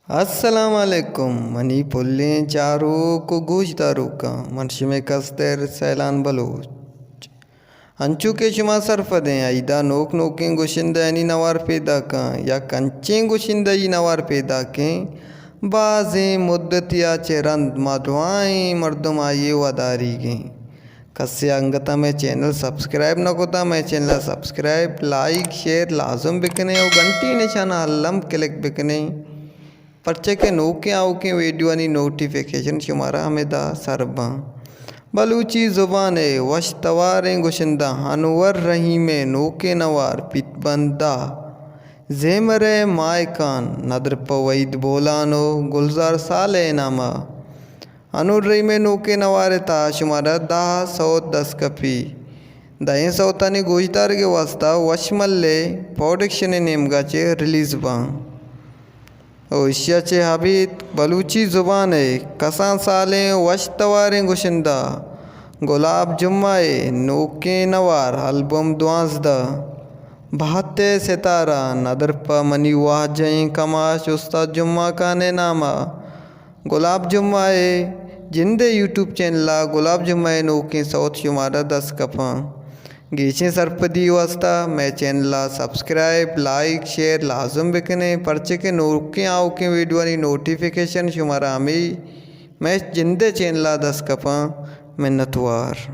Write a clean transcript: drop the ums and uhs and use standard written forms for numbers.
अस्सलामुअलैकुम मनी पुल्ले चारों को गूजदारों का मनश में कस्तर सैलान बलोच अंचू के शुमा सरफदें आइदा नोक नोकें गुशिंदा नवार पैदा का या कंचें गुशिंदा नवार पैदा के बाज़ें मुद्दत या चेरंद मधुआएँ मर्दम आये वदारी गें कस्य अंगता में चैनल सब्सक्राइब न कोता मैं चैनल सब्सक्राइब लाइक शेयर लाजम बिकने और घंटी निशाना अल्लम क्लिक बिकने पर्चे के नोके आओ के वीडियो आणि नोटिफिकेशन शुमारा हमें दा सरबा बलूची ज़ुबान वश तवारें गुशिंदा हनवर रही में नोके नवार पितबंदा जेमरे मायकान नदर पवैद बोलानो गुलजार साले नामा अनुर रही में नोके नवारे ता शुमारा 10 कपी दहें सौतानी गोजदार के वास्ता वशमल्ले प्रोडक्शन नेमगाचे रिलीज बा ओशियाचे हबीत बलूची ज़ुबान कसां साले वश तवारें गुशिंदा गुलाब जुम्माए नोके नवार एल्बम 12 बहत्ते सितारा नदर प मनी वाह जई कमाश उस्ताद जुम्मा का ने नामा गुलाब जुम्माए जिंदे यूट्यूब चैनल गुलाब जुम्माए नोके सौत शुमारा 10 कपा गीचे सरपदी वास्ता मैं चैनल सब्सक्राइब लाइक शेयर लाजम बिकने पर्चे के नोके आओ के वीडियो वाली नोटिफिकेशन शुमारा हमें मैं जिंदे चैनल 10 कपा मिन्नतवार।